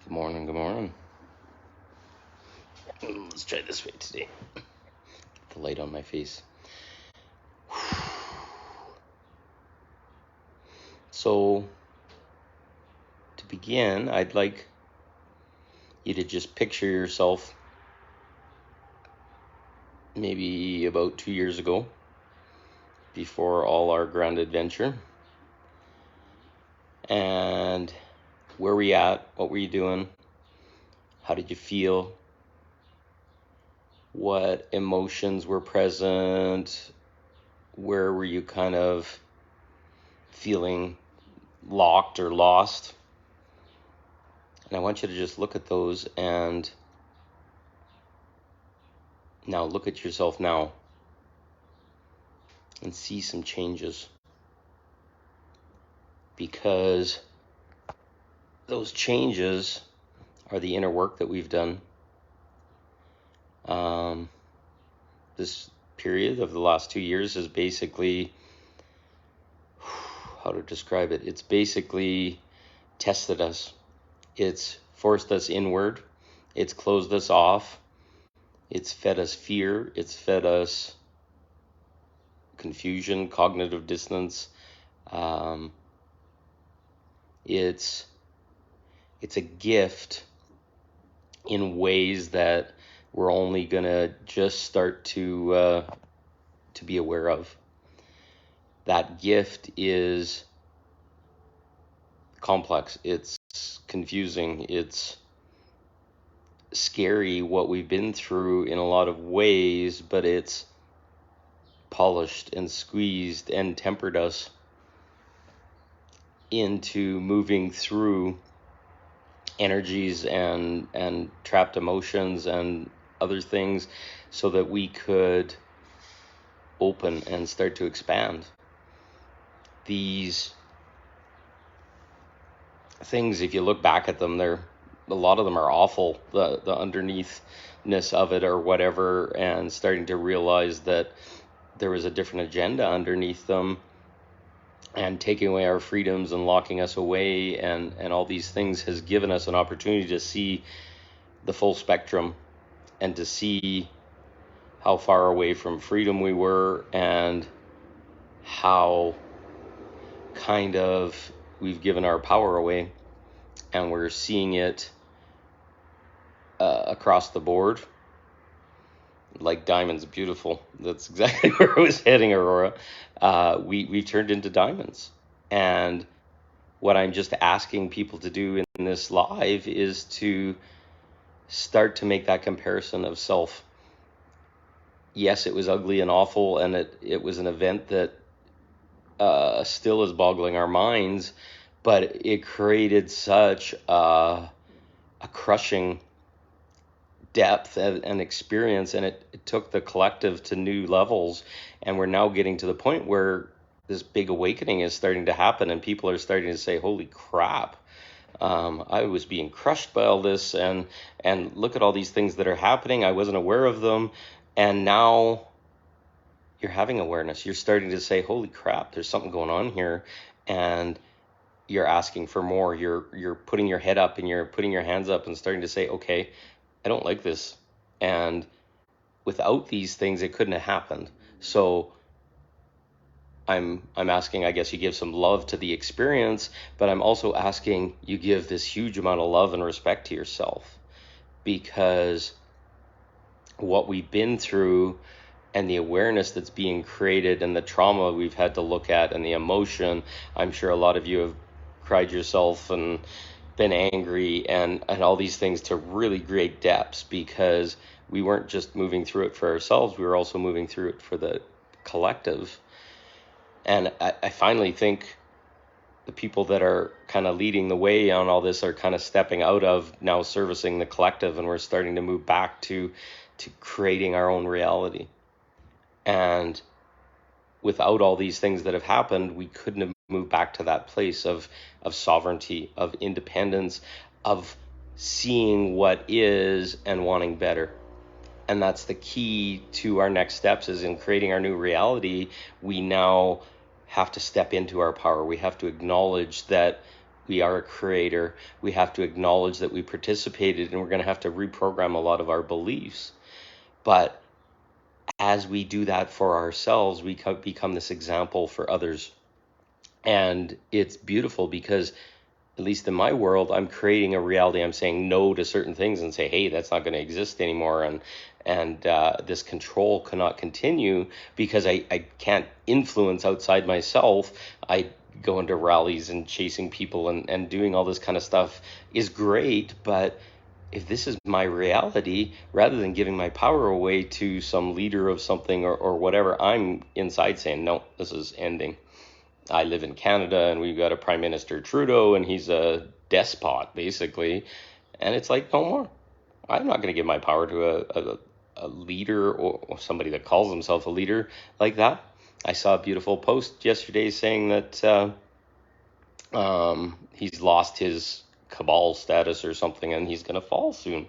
Good morning, good morning. Let's try this way today. Get the light on my face. So, to begin, I'd like you to just picture yourself maybe about 2 years ago, before all our grand adventure. And where were you at? What were you doing? How did you feel? What emotions were present? Where were you kind of feeling locked or lost? And I want you to just look at those and now look at yourself now and see some changes, because those changes are the inner work that we've done. This period of the last 2 years is basically, how to describe it? It's basically tested us. It's forced us inward. It's closed us off. It's fed us fear. It's fed us confusion, cognitive dissonance. It's a gift in ways that we're only gonna just start to be aware of. That gift is complex. It's confusing. It's scary what we've been through in a lot of ways, but it's polished and squeezed and tempered us into moving through energies and trapped emotions and other things so that we could open and start to expand. These things, if you look back at them, a lot of them are awful, the underneathness of it or whatever, and starting to realize that there was a different agenda underneath them, and taking away our freedoms and locking us away and all these things has given us an opportunity to see the full spectrum and to see how far away from freedom we were and how kind of we've given our power away, and we're seeing it across the board. Like diamonds, beautiful. That's exactly where I was heading, Aurora. We've turned into diamonds. And what I'm just asking people to do in this live is to start to make that comparison of self. Yes, it was ugly and awful, and it was an event that still is boggling our minds, but it created such a crushing depth and experience, and it took the collective to new levels, and we're now getting to the point where this big awakening is starting to happen, and people are starting to say, holy crap, I was being crushed by all this, and look at all these things that are happening. I wasn't aware of them, and now you're having awareness. You're starting to say, holy crap, there's something going on here, and you're asking for more. You're putting your head up and you're putting your hands up and starting to say, okay, I don't like this. And without these things, it couldn't have happened. So I'm asking, I guess you give some love to the experience, but I'm also asking you give this huge amount of love and respect to yourself, because what we've been through and the awareness that's being created and the trauma we've had to look at and the emotion, I'm sure a lot of you have cried yourself and been angry and all these things to really great depths, because we weren't just moving through it for ourselves, we were also moving through it for the collective. And I finally think the people that are kind of leading the way on all this are kind of stepping out of now servicing the collective, and we're starting to move back to creating our own reality. And without all these things that have happened, we couldn't have moved back to that place of sovereignty, of independence, of seeing what is and wanting better. And that's the key to our next steps, is in creating our new reality. We now have to step into our power. We have to acknowledge that we are a creator. We have to acknowledge that we participated, and we're going to have to reprogram a lot of our beliefs. But as we do that for ourselves, we become this example for others. And it's beautiful because, at least in my world, I'm creating a reality. I'm saying no to certain things and say, hey, that's not going to exist anymore. And this control cannot continue because I can't influence outside myself. I go into rallies and chasing people and doing all this kind of stuff is great. But if this is my reality, rather than giving my power away to some leader of something or whatever, I'm inside saying, no, this is ending. I live in Canada and we've got a Prime Minister Trudeau and he's a despot basically. And it's like, no more. I'm not going to give my power to a leader or somebody that calls himself a leader like that. I saw a beautiful post yesterday saying that he's lost his cabal status or something and he's going to fall soon.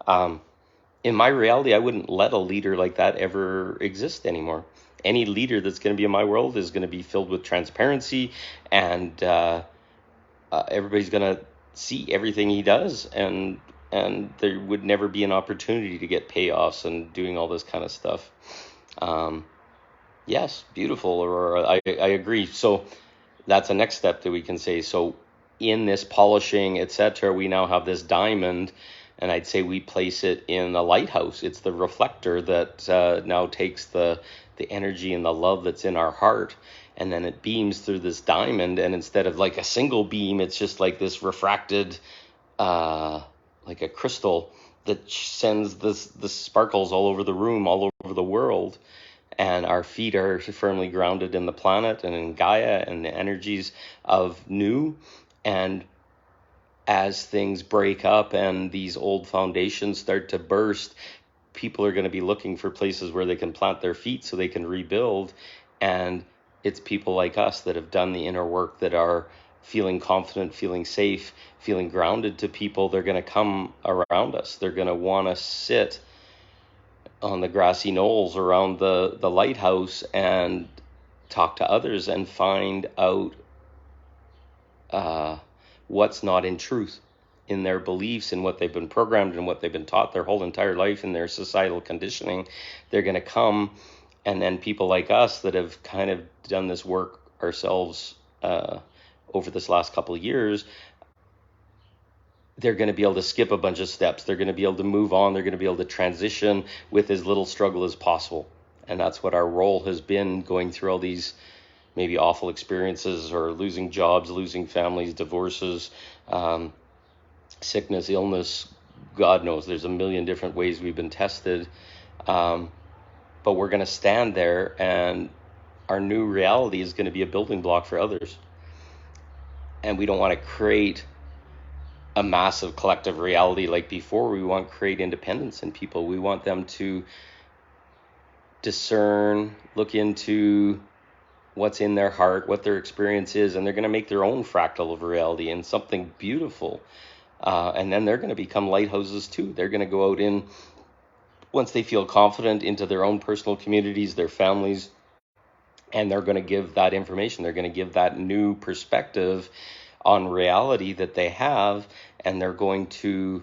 In my reality, I wouldn't let a leader like that ever exist anymore. Any leader that's going to be in my world is going to be filled with transparency, and everybody's going to see everything he does, and there would never be an opportunity to get payoffs and doing all this kind of stuff. Yes, beautiful, Aurora. I agree. So that's a next step that we can say. So in this polishing, etc., we now have this diamond, and I'd say we place it in a lighthouse. It's the reflector that now takes the energy and the love that's in our heart, and then it beams through this diamond, and instead of like a single beam, it's just like this refracted, like a crystal that sends the sparkles all over the room, all over the world. And our feet are firmly grounded in the planet and in Gaia and the energies of new. And as things break up and these old foundations start to burst, people are going to be looking for places where they can plant their feet so they can rebuild. And it's people like us that have done the inner work that are feeling confident, feeling safe, feeling grounded to people. They're going to come around us. They're going to want to sit on the grassy knolls around the lighthouse and talk to others and find out what's not in truth in their beliefs and what they've been programmed and what they've been taught their whole entire life in their societal conditioning. They're going to come, and then people like us that have kind of done this work ourselves over this last couple of years, they're going to be able to skip a bunch of steps. They're going to be able to move on. They're going to be able to transition with as little struggle as possible. And that's what our role has been, going through all these maybe awful experiences or losing jobs, losing families, divorces, sickness, illness. God knows there's a million different ways we've been tested. But we're going to stand there, and our new reality is going to be a building block for others. And we don't want to create a massive collective reality like before. We want to create independence in people. We want them to discern, look into what's in their heart, what their experience is, and they're going to make their own fractal of reality and something beautiful. And then they're going to become lighthouses too. They're going to go out in, once they feel confident, into their own personal communities, their families, and they're going to give that information. They're going to give that new perspective on reality that they have, and they're going to,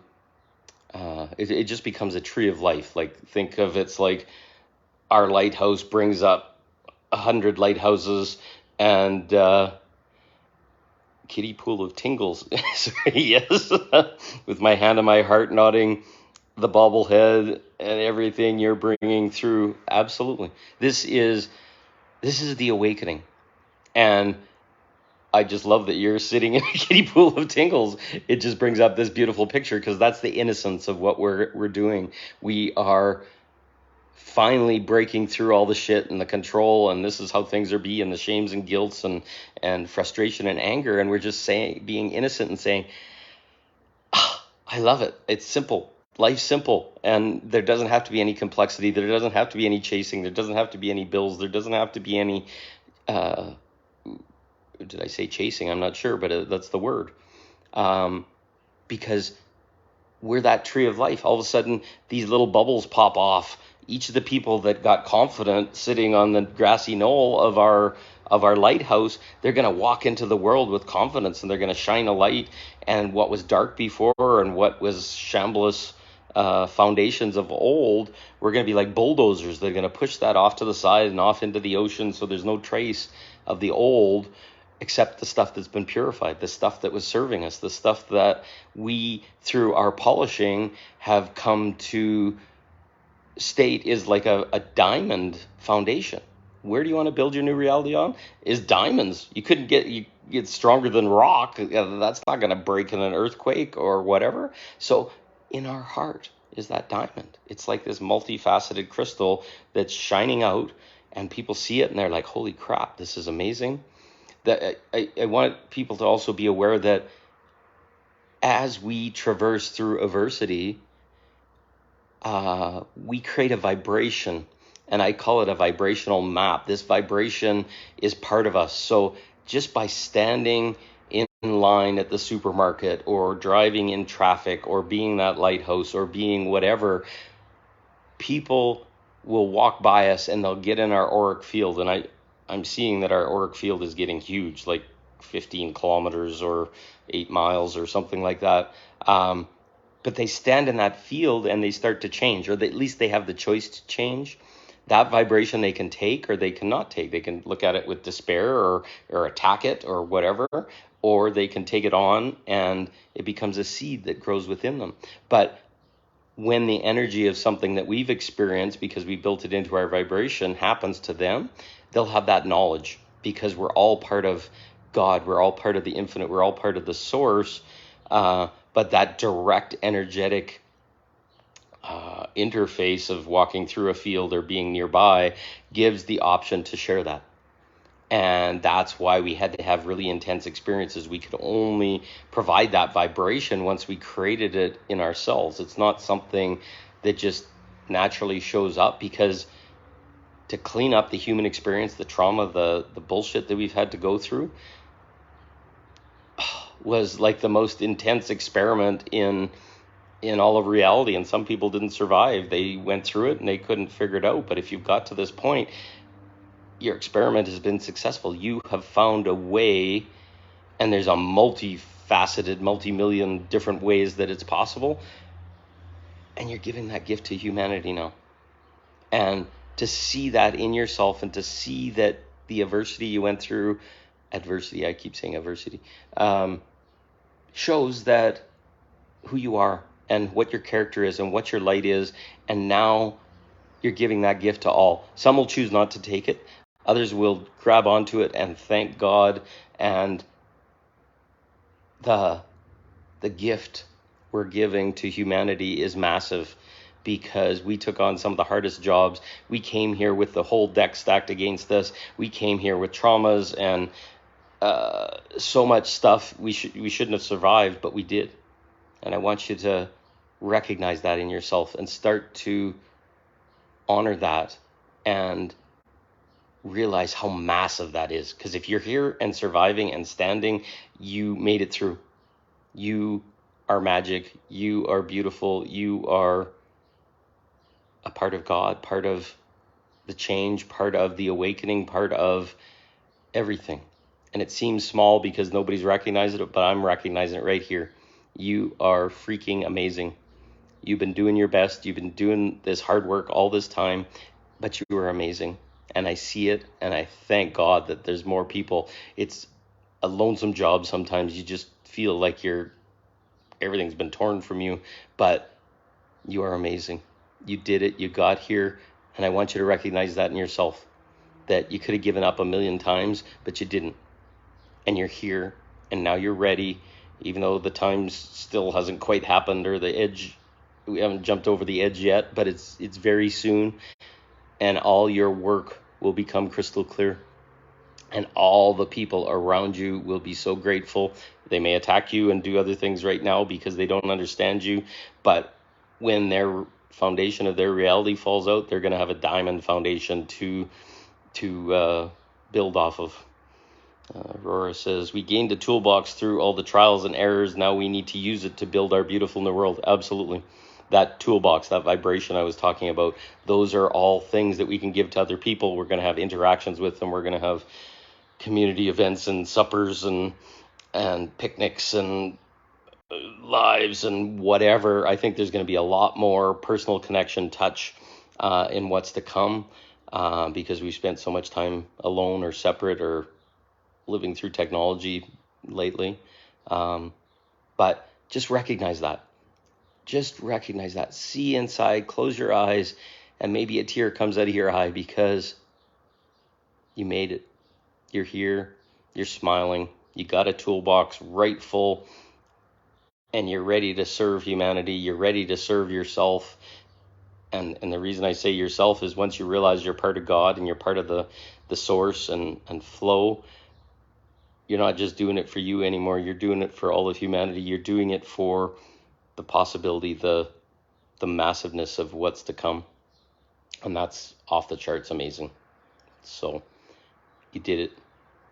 it just becomes a tree of life. Like, think of it's like our lighthouse brings up 100 lighthouses and kiddie pool of tingles. Yes, with my hand on my heart, nodding the bobblehead and everything you're bringing through. Absolutely. This is the awakening. And I just love that you're sitting in a kiddie pool of tingles. It just brings up this beautiful picture, because that's the innocence of what we're doing. We are finally breaking through all the shit and the control, and this is how things are and the shames and guilts and frustration and anger, and we're just being innocent and saying, I love it. It's simple. Life's simple, and there doesn't have to be any complexity. There doesn't have to be any chasing. There doesn't have to be any bills. There doesn't have to be any did I say chasing? I'm not sure, but that's the word. Because we're that tree of life. All of a sudden, these little bubbles pop off, each of the people that got confident sitting on the grassy knoll of our lighthouse, they're going to walk into the world with confidence, and they're going to shine a light, and what was dark before and what was shambless foundations of old, we're going to be like bulldozers. They're going to push that off to the side and off into the ocean, so there's no trace of the old except the stuff that's been purified, the stuff that was serving us, the stuff that we, through our polishing, have come to state is like a diamond foundation. Where do you want to build your new reality on? Is diamonds. You couldn't get stronger than rock. That's not going to break in an earthquake or whatever. So in our heart is that diamond. It's like this multifaceted crystal that's shining out, and people see it and they're like, holy crap, this is amazing. That I want people to also be aware that as we traverse through adversity, we create a vibration, and I call it a vibrational map. This vibration is part of us. So just by standing in line at the supermarket, or driving in traffic, or being that lighthouse, or being whatever, people will walk by us and they'll get in our auric field. And I'm seeing that our auric field is getting huge, like 15 kilometers or 8 miles or something like that. But they stand in that field and they start to change, or at least they have the choice to change. That vibration they can take or they cannot take. They can look at it with despair or attack it or whatever, or they can take it on and it becomes a seed that grows within them. But when the energy of something that we've experienced, because we built it into our vibration, happens to them, they'll have that knowledge, because we're all part of God. We're all part of the infinite. We're all part of the source. But that direct energetic interface of walking through a field or being nearby gives the option to share that. And that's why we had to have really intense experiences. We could only provide that vibration once we created it in ourselves. It's not something that just naturally shows up, because to clean up the human experience, the trauma, the bullshit that we've had to go through, was like the most intense experiment in all of reality. And some people didn't survive. They went through it and they couldn't figure it out. But if you've got to this point, your experiment has been successful. You have found a way, and there's a multifaceted, multi-million different ways that it's possible. And you're giving that gift to humanity now. And to see that in yourself, and to see that the adversity you went through, adversity, I keep saying adversity, shows that who you are and what your character is and what your light is. And now you're giving that gift to all. Some will choose not to take it. Others will grab onto it and thank God. And the gift we're giving to humanity is massive, because we took on some of the hardest jobs. We came here with the whole deck stacked against us. We came here with traumas and so much stuff we shouldn't have survived, but we did. And I want you to recognize that in yourself and start to honor that and realize how massive that is. Because if you're here and surviving and standing, you made it through. You are magic. You are beautiful. You are a part of God, part of the change, part of the awakening, part of everything. And it seems small because nobody's recognized it, but I'm recognizing it right here. You are freaking amazing. You've been doing your best. You've been doing this hard work all this time, but you are amazing. And I see it, and I thank God that there's more people. It's a lonesome job sometimes. You just feel like everything's been torn from you, but you are amazing. You did it. You got here, and I want you to recognize that in yourself, that you could have given up a million times, but you didn't. And you're here, and now you're ready, even though the time still hasn't quite happened, or the edge, we haven't jumped over the edge yet, but it's very soon, and all your work will become crystal clear, and all the people around you will be so grateful. They may attack you and do other things right now because they don't understand you, but when their foundation of their reality falls out, they're going to have a diamond foundation to build off of. Aurora says, we gained a toolbox through all the trials and errors. Now we need to use it to build our beautiful new world. Absolutely. that toolbox, that vibration I was talking about, those are all things that we can give to other people. We're going to have interactions with them. We're going to have community events and suppers and picnics and lives and whatever. I think there's going to be a lot more personal connection, touch in what's to come, because we spent so much time alone or separate or living through technology lately. But just recognize that. Just recognize that. See inside, close your eyes, and maybe a tear comes out of your eye because you made it. You're here. You're smiling. You got a toolbox right full, and you're ready to serve humanity. You're ready to serve yourself. And the reason I say yourself is once you realize you're part of God and you're part of the source and flow, you're not just doing it for you anymore. You're doing it for all of humanity. You're doing it for the possibility, the massiveness of what's to come. And that's off the charts amazing. So you did it.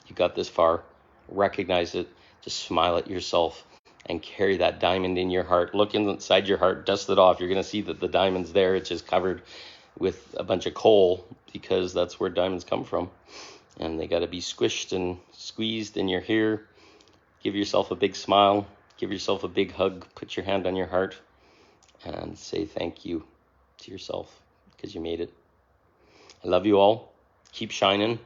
You got this far. Recognize it. Just smile at yourself and carry that diamond in your heart. Look inside your heart, dust it off. You're going to see that the diamond's there. It's just covered with a bunch of coal because that's where diamonds come from. And they got to be squished and squeezed, and you're here. Give yourself a big smile. Give yourself a big hug. Put your hand on your heart and say thank you to yourself because you made it. I love you all. Keep shining.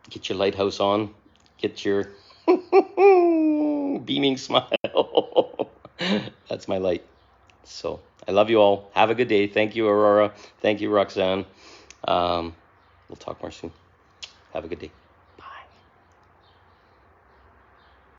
Get your lighthouse on. Get your beaming smile. That's my light. So I love you all. Have a good day. Thank you, Aurora. Thank you, Roxanne. We'll talk more soon. Have a good day.